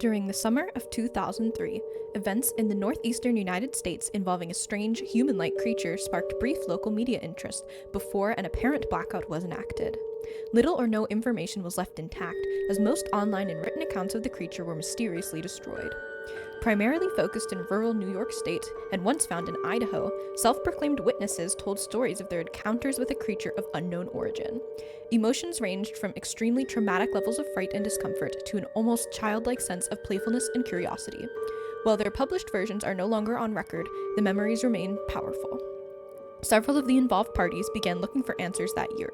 During the summer of 2003, events in the northeastern United States involving a strange, human-like creature sparked brief local media interest before an apparent blackout was enacted. Little or no information was left intact, as most online and written accounts of the creature were mysteriously destroyed. Primarily focused in rural New York State and once found in Idaho, self-proclaimed witnesses told stories of their encounters with a creature of unknown origin. Emotions ranged from extremely traumatic levels of fright and discomfort to an almost childlike sense of playfulness and curiosity. While their published versions are no longer on record, the memories remain powerful. Several of the involved parties began looking for answers that year.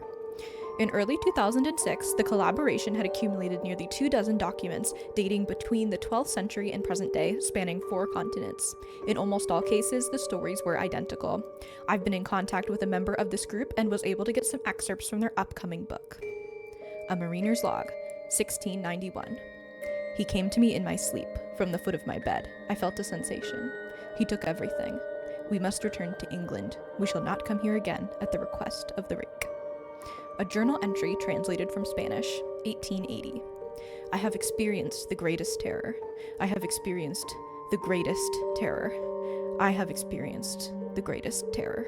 In early 2006, the collaboration had accumulated nearly 24 documents dating between the 12th century and present day, spanning 4 continents. In almost all cases, the stories were identical. I've been in contact with a member of this group and was able to get some excerpts from their upcoming book. A Mariner's Log, 1691. He came to me in my sleep. From the foot of my bed, I felt a sensation. He took everything. We must return to England. We shall not come here again at the request of the Rake. A journal entry translated from Spanish, 1880. I have experienced the greatest terror. I have experienced the greatest terror. I have experienced the greatest terror.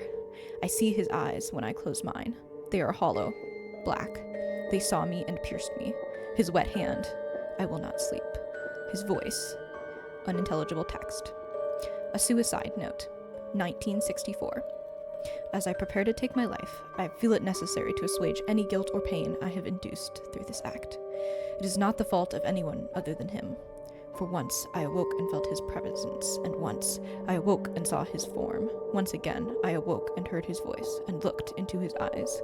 I see his eyes when I close mine. They are hollow, black. They saw me and pierced me. His wet hand, I will not sleep. His voice, unintelligible text. A suicide note, 1964. As I prepare to take my life, I feel it necessary to assuage any guilt or pain I have induced through this act. It is not the fault of anyone other than him. For once I awoke and felt his presence, and once I awoke and saw his form. Once again I awoke and heard his voice, and looked into his eyes.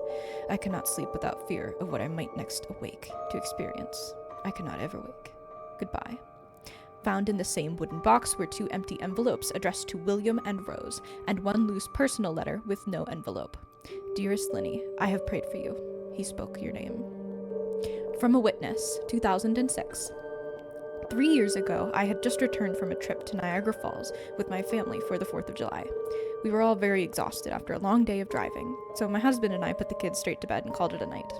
I cannot sleep without fear of what I might next awake to experience. I cannot ever wake. Goodbye. Found in the same wooden box were 2 empty envelopes addressed to William and Rose, and 1 loose personal letter with no envelope. Dearest Linny, I have prayed for you. He spoke your name. From a witness, 2006. 3 years ago, I had just returned from a trip to Niagara Falls with my family for the 4th of July. We were all very exhausted after a long day of driving, so my husband and I put the kids straight to bed and called it a night.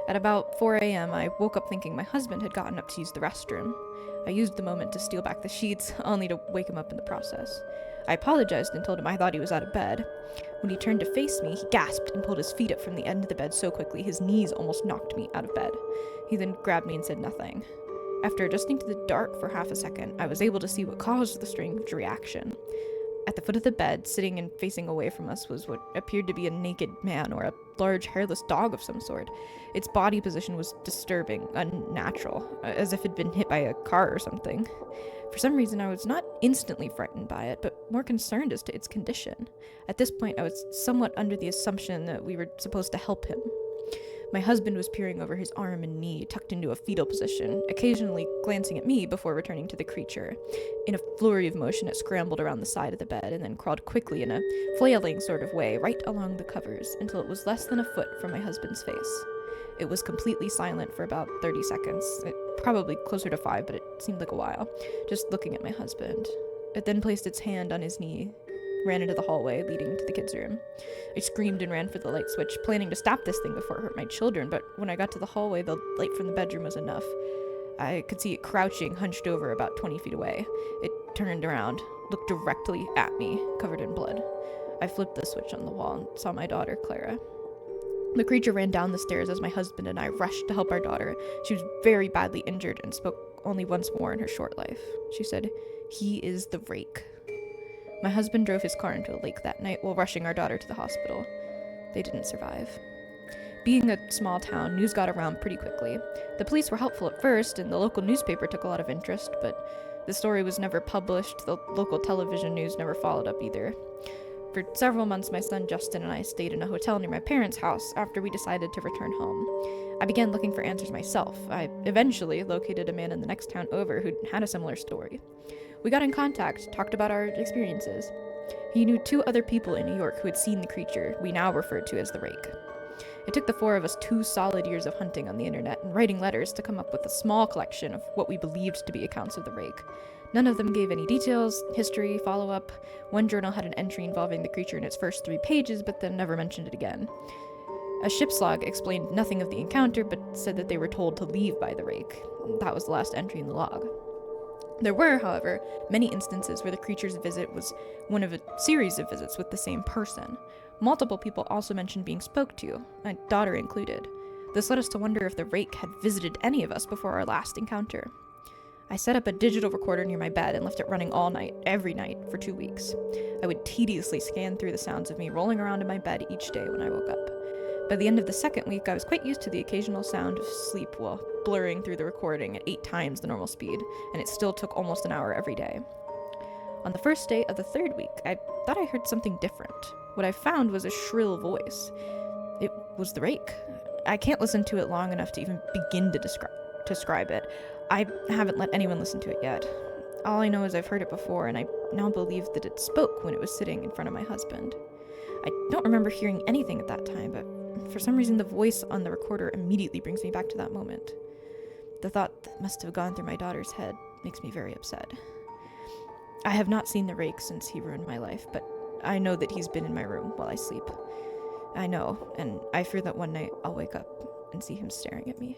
At about 4 a.m., I woke up thinking my husband had gotten up to use the restroom. I used the moment to steal back the sheets, only to wake him up in the process. I apologized and told him I thought he was out of bed. When he turned to face me, he gasped and pulled his feet up from the end of the bed so quickly his knees almost knocked me out of bed. He then grabbed me and said nothing. After adjusting to the dark for half a second, I was able to see what caused the strange reaction. At the foot of the bed, sitting and facing away from us, was what appeared to be a naked man or a large hairless dog of some sort. Its body position was disturbing, unnatural, as if it had been hit by a car or something. For some reason, I was not instantly frightened by it, but more concerned as to its condition. At this point, I was somewhat under the assumption that we were supposed to help him. My husband was peering over his arm and knee, tucked into a fetal position, occasionally glancing at me before returning to the creature. In a flurry of motion, it scrambled around the side of the bed and then crawled quickly in a flailing sort of way right along the covers until it was less than a foot from my husband's face. It was completely silent for about 30 seconds, probably closer to 5, but it seemed like a while, just looking at my husband. It then placed its hand on his knee, ran into the hallway leading to the kids' room. I screamed and ran for the light switch, planning to stop this thing before it hurt my children, but when I got to the hallway, the light from the bedroom was enough. I could see it crouching, hunched over about 20 feet away. It turned around, looked directly at me, covered in blood. I flipped the switch on the wall and saw my daughter, Clara. The creature ran down the stairs as my husband and I rushed to help our daughter. She was very badly injured and spoke only once more in her short life. She said, "He is the Rake." My husband drove his car into a lake that night while rushing our daughter to the hospital. They didn't survive. Being a small town, news got around pretty quickly. The police were helpful at first, and the local newspaper took a lot of interest, but the story was never published. The local television news never followed up either. For several months, my son Justin and I stayed in a hotel near my parents' house after we decided to return home. I began looking for answers myself. I eventually located a man in the next town over who had a similar story. We got in contact, talked about our experiences. He knew 2 other people in New York who had seen the creature we now referred to as the Rake. It took the 4 of us 2 solid years of hunting on the internet and writing letters to come up with a small collection of what we believed to be accounts of the Rake. None of them gave any details, history, follow-up. One journal had an entry involving the creature in its first 3 pages, but then never mentioned it again. A ship's log explained nothing of the encounter, but said that they were told to leave by the Rake. That was the last entry in the log. There were, however, many instances where the creature's visit was one of a series of visits with the same person. Multiple people also mentioned being spoke to, my daughter included. This led us to wonder if the rake had visited any of us before our last encounter. I set up a digital recorder near my bed and left it running all night, every night, for 2 weeks. I would tediously scan through the sounds of me rolling around in my bed each day when I woke up. By the end of the second week, I was quite used to the occasional sound of sleep while blurring through the recording at 8 times the normal speed, and it still took almost an hour every day. On the first day of the third week, I thought I heard something different. What I found was a shrill voice. It was the rake. I can't listen to it long enough to even begin to describe it. I haven't let anyone listen to it yet. All I know is I've heard it before, and I now believe that it spoke when it was sitting in front of my husband. I don't remember hearing anything at that time, but for some reason the voice on the recorder immediately brings me back to that moment. The thought that must have gone through my daughter's head makes me very upset. I have not seen the rake since he ruined my life, but I know that he's been in my room while I sleep. I know, and I fear that one night I'll wake up and see him staring at me.